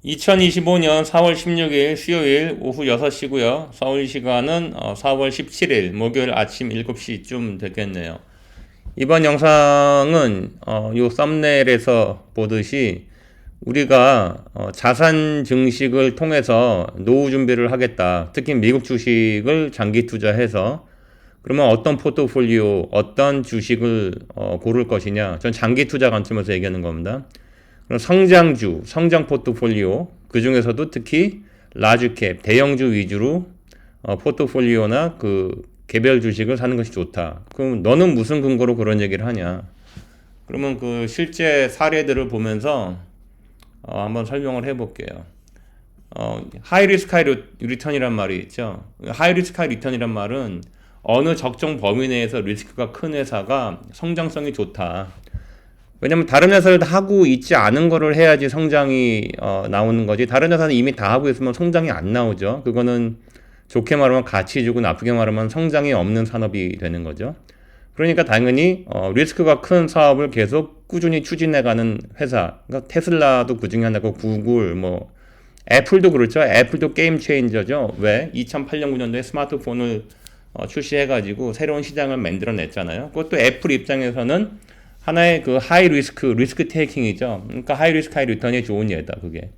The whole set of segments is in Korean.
2025년 4월 16일 수요일 오후 6시고요. 서울 시간은 4월 17일 목요일 아침 7시쯤 됐겠네요. 이번 영상은 요 썸네일에서 보듯이 우리가 자산 증식을 통해서 노후 준비를 하겠다. 특히 미국 주식을 장기 투자해서 그러면 어떤 포트폴리오, 어떤 주식을 고를 것이냐. 전 장기 투자 관점에서 얘기하는 겁니다. 성장주, 성장 포트폴리오, 그 중에서도 특히 라지캡, 대형주 위주로 포트폴리오나 그 개별 주식을 사는 것이 좋다. 그럼 너는 무슨 근거로 그런 얘기를 하냐? 그러면 그 실제 사례들을 보면서 한번 설명을 해볼게요. 하이 리스크 하이 리턴이란 말이 있죠. 하이 리스크 하이 리턴이란 말은 어느 적정 범위 내에서 리스크가 큰 회사가 성장성이 좋다. 왜냐면 다른 회사를 하고 있지 않은 거를 해야지 성장이 나오는 거지. 다른 회사는 이미 다 하고 있으면 성장이 안 나오죠. 그거는 좋게 말하면 가치 주고 나쁘게 말하면 성장이 없는 산업이 되는 거죠. 그러니까 당연히 리스크가 큰 사업을 계속 꾸준히 추진해가는 회사. 그러니까 테슬라도 그 중에 하나고 구글, 뭐 애플도 그렇죠. 애플도 게임 체인저죠. 왜? 2008년 9년도에 스마트폰을 출시해가지고 새로운 시장을 만들어냈잖아요. 그것도 애플 입장에서는 하나의 그 하이 리스크 테이킹이죠. 그러니까 하이 리스크 하이 리턴이 좋은 예다, 그게.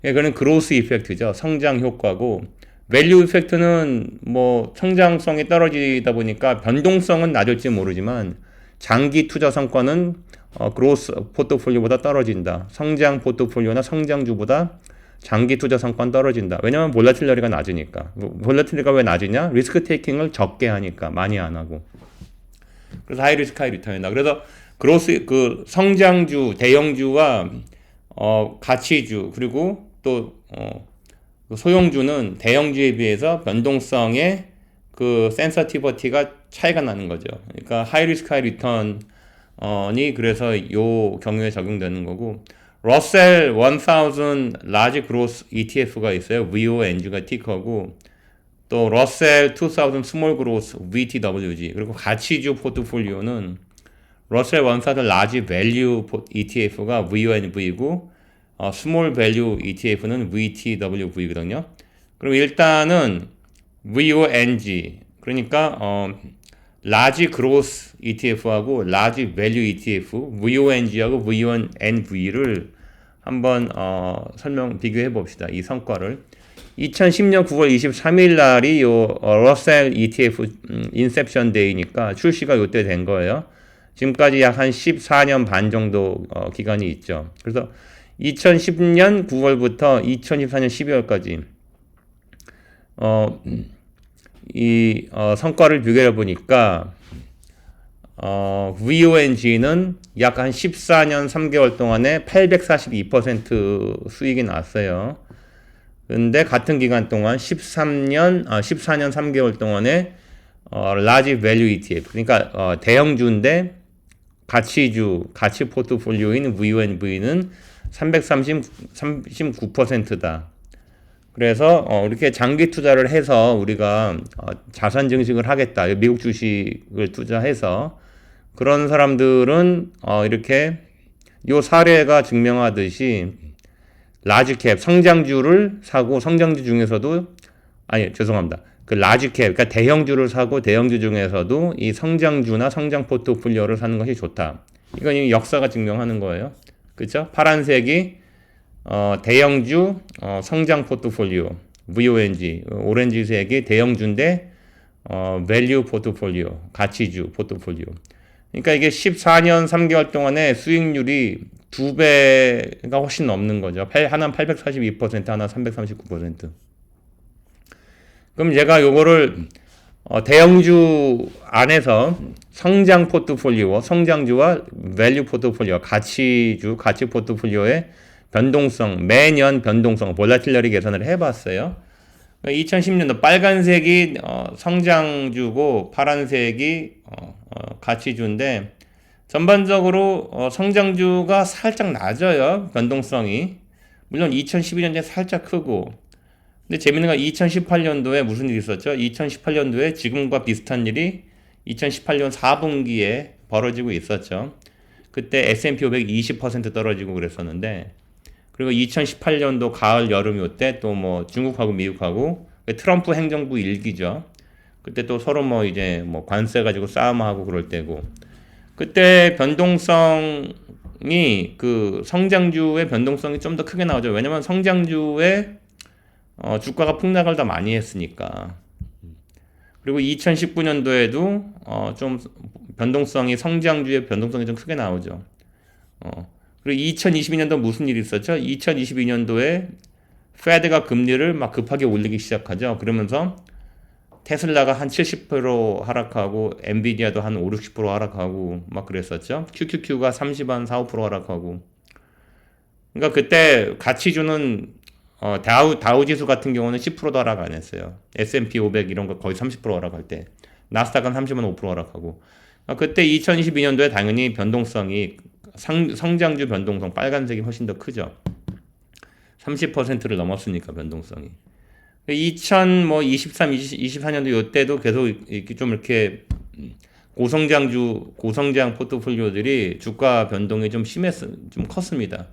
그거는 그로스 이펙트죠. 성장 효과고, 밸류 이펙트는 뭐 성장성이 떨어지다 보니까 변동성은 낮을지 모르지만 장기 투자 성과는 그로스 포트폴리오보다 떨어진다. 성장 포트폴리오나 성장주보다 장기 투자 성과는 떨어진다. 왜냐면 볼라틸러리가 낮으니까. 볼라틸러리가 왜 낮으냐? 리스크 테이킹을 적게 하니까, 많이 안 하고. 그래서 하이 리스크 하이 리턴이다. 그래서 그로스 그 성장주, 대형주와 가치주 그리고 또 소형주는 대형주에 비해서 변동성의 그 센서티버티가 차이가 나는 거죠. 그러니까 하이 리스크 하이 리턴이 그래서 요 경우에 적용되는 거고, 러셀 1000 라지 그로스 ETF가 있어요. VONG가 티커고, 또 러셀 2000 스몰 그로스 VTWG, 그리고 가치주 포트폴리오는 러셀 1000 라지 밸류 ETF가 VONV고 스몰 밸류 ETF는 VTWV거든요. 그럼 일단은 VONG, 그러니까 라지 그로스 ETF하고 라지 밸류 ETF, VONG하고 VONV를 한번 비교해 봅시다. 이 성과를. 2010년 9월 23일 날이 요 러셀 ETF 인셉션 데이니까 출시가 요때 된 거예요. 지금까지 약 한 14년 반 정도 기간이 있죠. 그래서 2010년 9월부터 2014년 12월까지 성과를 비교해 보니까 VONG는 약 한 14년 3개월 동안에 842% 수익이 났어요. 근데 같은 기간 동안 14년 3개월 동안에 라지 밸류 ETF, 그러니까 대형주인데 가치 포트폴리오인 VONV는 339%다. 그래서 이렇게 장기 투자를 해서 우리가 자산 증식을 하겠다. 미국 주식을 투자해서 그런 사람들은 이렇게 요 사례가 증명하듯이 라지캡 성장주를 사고, 성장주 중에서도 죄송합니다. 그 라지캡, 그러니까 대형주를 사고 대형주 중에서도 이 성장주나 성장 포트폴리오를 사는 것이 좋다. 이건 이미 역사가 증명하는 거예요. 그렇죠? 파란색이 대형주 성장 포트폴리오 VONG, 오렌지색이 대형주인데 밸류 포트폴리오, 가치주 포트폴리오. 그러니까 이게 14년 3개월 동안에 수익률이 2배가 훨씬 넘는 거죠. 하나는 842%, 하나 339%. 그럼 제가 요거를 대형주 안에서 성장 포트폴리오, 성장주와 밸류 포트폴리오, 가치 포트폴리오의 변동성, 매년 변동성, 볼라틸러리 계산을 해봤어요. 2010년도 빨간색이 성장주고 파란색이 가치주인데 전반적으로 성장주가 살짝 낮아요. 변동성이. 물론 2012년도에 살짝 크고. 근데 재밌는 건 2018년도에 무슨 일이 있었죠? 2018년도에 지금과 비슷한 일이 2018년 4분기에 벌어지고 있었죠. 그때 S&P 500 20% 떨어지고 그랬었는데, 그리고 2018년도 가을 여름 요때 또 뭐 중국하고 미국하고 트럼프 행정부 일기죠. 그때 또 서로 뭐 이제 뭐 관세 가지고 싸움하고 그럴 때고 그때 변동성이 그 성장주의 변동성이 좀 더 크게 나오죠. 왜냐면 성장주의 주가가 폭락을 더 많이 했으니까. 그리고 2019년도에도 좀 변동성이 성장주의 변동성이 좀 크게 나오죠. 그리고 2022년도 무슨 일이 있었죠? 2022년도에 페드가 금리를 막 급하게 올리기 시작하죠. 그러면서 테슬라가 한 70% 하락하고 엔비디아도 한 5, 60% 하락하고 막 그랬었죠. QQQ가 30, 한 4, 5% 하락하고. 그러니까 그때 가치주는 다우 지수 같은 경우는 10%도 하락 안 했어요. S&P 500 이런 거 거의 30% 하락할 때. 나스닥은 30만 5% 하락하고. 그때 2022년도에 당연히 변동성이 성장주 변동성 빨간색이 훨씬 더 크죠. 30%를 넘었으니까 변동성이. 2023, 24년도 이때도 계속 이렇게 좀 이렇게 고성장 포트폴리오들이 주가 변동이 좀 좀 컸습니다.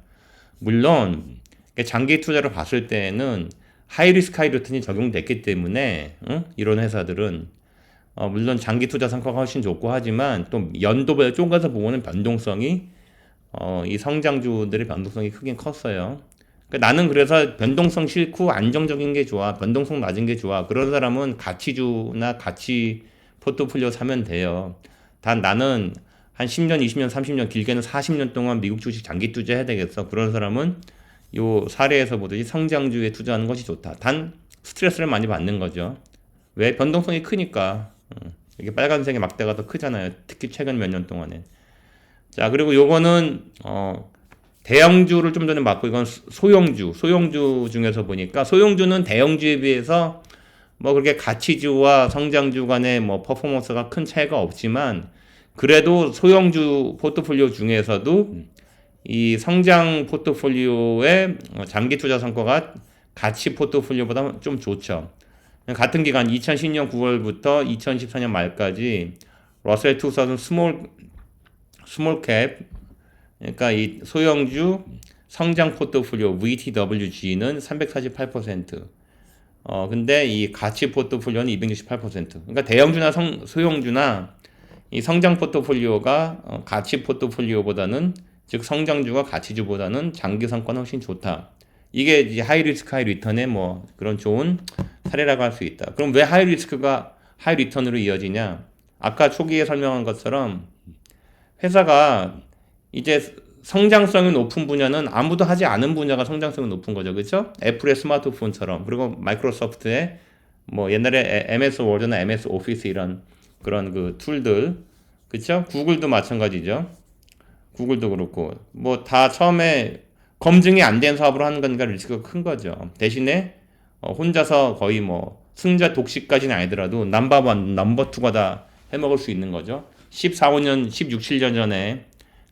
물론 장기 투자를 봤을 때는 하이리스크 하이리턴이 적용됐기 때문에 이런 회사들은 물론 장기 투자 성과가 훨씬 좋고 하지만 또 연도별 쪼개서 보면 변동성이 이 성장주들의 변동성이 크긴 컸어요. 그러니까 나는 그래서 변동성 싫고 안정적인 게 좋아, 변동성 낮은 게 좋아. 그런 사람은 가치주나 가치 포트폴리오 사면 돼요. 단 나는 한 10년, 20년, 30년, 길게는 40년 동안 미국 주식 장기 투자해야 되겠어. 그런 사람은 요 사례에서 보듯이 성장주에 투자하는 것이 좋다. 단 스트레스를 많이 받는 거죠. 왜? 변동성이 크니까. 이게 빨간색의 막대가 더 크잖아요. 특히 최근 몇 년 동안에. 자, 그리고 요거는 대형주를 좀 전에 봤고 이건 소형주 중에서 보니까 소형주는 대형주에 비해서 뭐 그렇게 가치주와 성장주 간의 뭐 퍼포먼스가 큰 차이가 없지만 그래도 소형주 포트폴리오 중에서도 이 성장 포트폴리오의 장기 투자 성과가 가치 포트폴리오보다 좀 좋죠. 같은 기간 2010년 9월부터 2014년 말까지 러셀 2000 스몰캡 그러니까 이 소형주 성장 포트폴리오 VTWG는 348%. 근데 이 가치 포트폴리오는 268%. 그러니까 대형주나 소형주나 이 성장 포트폴리오가 가치 포트폴리오보다는 즉 성장주가 가치주보다는 장기 성과는 훨씬 좋다. 이게 이제 하이 리스크 하이 리턴의 뭐 그런 좋은 사례라고 할 수 있다. 그럼 왜 하이 리스크가 하이 리턴으로 이어지냐? 아까 초기에 설명한 것처럼 회사가 이제 성장성이 높은 분야는 아무도 하지 않은 분야가 성장성이 높은 거죠. 그렇죠? 애플의 스마트폰처럼 그리고 마이크로소프트의 뭐 옛날에 MS 워드나 MS 오피스 이런 그런 그 툴들 그렇죠? 구글도 마찬가지죠. 구글도 그렇고 뭐 다 처음에 검증이 안 된 사업으로 하는 거니까 리스크가 큰 거죠. 대신에 혼자서 거의 뭐 승자 독식까지는 아니더라도 넘버원, 넘버2가 다 해먹을 수 있는 거죠. 14, 5년, 16, 17년 전에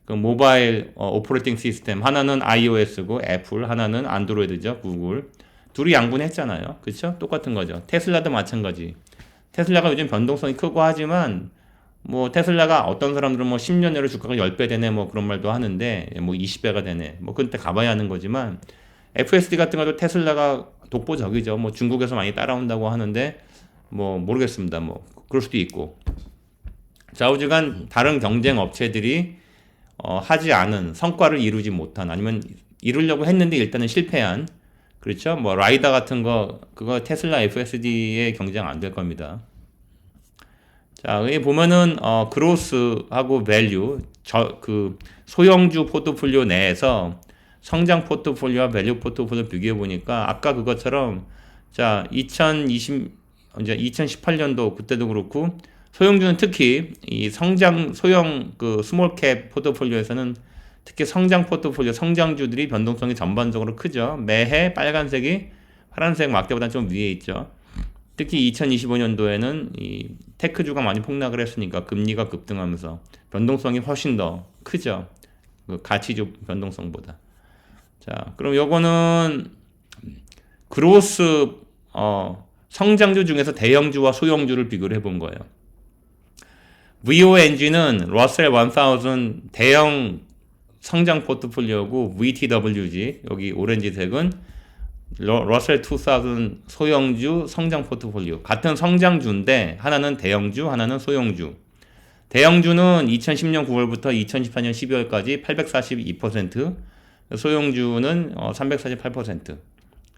그 모바일 오퍼레이팅 시스템 하나는 iOS고 애플 하나는 안드로이드죠. 구글 둘이 양분했잖아요. 그렇죠? 똑같은 거죠. 테슬라도 마찬가지. 테슬라가 요즘 변동성이 크고 하지만 뭐 테슬라가 어떤 사람들은 뭐 10년 내로 주가가 10배 되네 뭐 그런 말도 하는데 뭐 20배가 되네 뭐 그때 가봐야 하는 거지만 FSD 같은 것도 테슬라가 독보적이죠. 뭐 중국에서 많이 따라온다고 하는데 뭐 모르겠습니다. 뭐 그럴 수도 있고 좌우지간 다른 경쟁 업체들이 하지 않은 성과를 이루지 못한 아니면 이루려고 했는데 일단은 실패한 그렇죠. 뭐 라이다 같은 거 그거 테슬라 FSD에 경쟁 안 될 겁니다. 자, 여기 보면은 그로스하고 밸류 그 소형주 포트폴리오 내에서 성장 포트폴리오와 밸류 포트폴리오 비교해 보니까 아까 그것처럼 자, 2018년도 그때도 그렇고 소형주는 특히 이 소형 그 스몰캡 포트폴리오에서는 특히 성장 포트폴리오 성장주들이 변동성이 전반적으로 크죠. 매해 빨간색이 파란색 막대보다 좀 위에 있죠. 특히 2025년도에는 이 테크주가 많이 폭락을 했으니까 금리가 급등하면서 변동성이 훨씬 더 크죠. 그 가치주 변동성보다. 자, 그럼 요거는 그로스 성장주 중에서 대형주와 소형주를 비교를 해본 거예요. VONG는 러셀 1000 대형 성장 포트폴리오고 VTWG 여기 오렌지색은 러셀 2000 소형주 성장 포트폴리오. 같은 성장주인데 하나는 대형주, 하나는 소형주. 대형주는 2010년 9월부터 2014년 12월까지 842%, 소형주는 348%.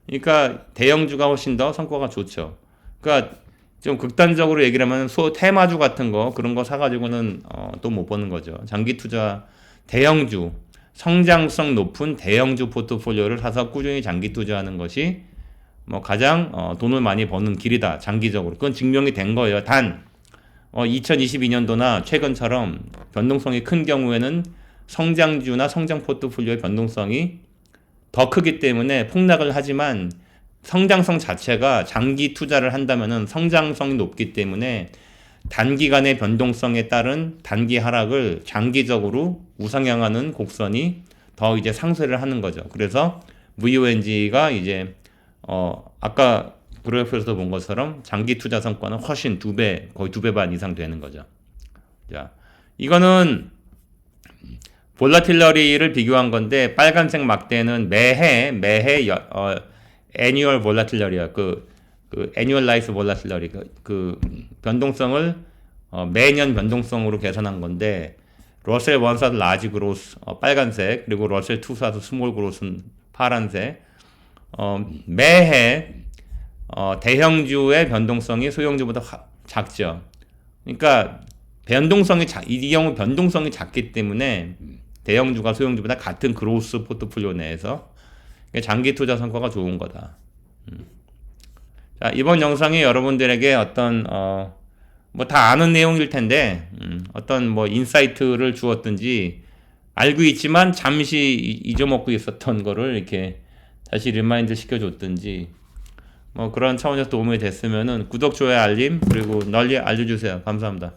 그러니까 대형주가 훨씬 더 성과가 좋죠. 그러니까 좀 극단적으로 얘기를 하면 테마주 같은 거 그런 거 사가지고는 또 못 버는 거죠. 장기 투자 대형주, 성장성 높은 대형주 포트폴리오를 사서 꾸준히 장기 투자하는 것이 뭐 가장 돈을 많이 버는 길이다. 장기적으로. 그건 증명이 된 거예요. 단 2022년도나 최근처럼 변동성이 큰 경우에는 성장주나 성장 포트폴리오의 변동성이 더 크기 때문에 폭락을 하지만 성장성 자체가 장기 투자를 한다면은 성장성이 높기 때문에 단기간의 변동성에 따른 단기 하락을 장기적으로 우상향하는 곡선이 더 이제 상쇄를 하는 거죠. 그래서 VONG가 이제 아까 그래프에서 본 것처럼 장기 투자 성과는 훨씬 거의 2배 반 이상 되는 거죠. 자, 이거는 볼라틸러리를 비교한 건데 빨간색 막대는 매해 annual volatility 그 annualized volatility 그 변동성을 매년 변동성으로 계산한 건데 러셀 1000 라지 그로스 빨간색 그리고 러셀 2000 스몰 그로스는 파란색 매해 대형주의 변동성이 소형주보다 작죠. 그러니까 이 경우 변동성이 작기 때문에 대형주가 소형주보다 같은 그로스 포트폴리오 내에서 장기 투자 성과가 좋은 거다. 자, 이번 영상이 여러분들에게 어떤 뭐 다 아는 내용일 텐데 어떤 뭐 인사이트를 주었든지 알고 있지만 잠시 잊어먹고 있었던 거를 이렇게 다시 리마인드 시켜줬든지 뭐 그런 차원에서 도움이 됐으면은 구독, 좋아요, 알림 그리고 널리 알려주세요. 감사합니다.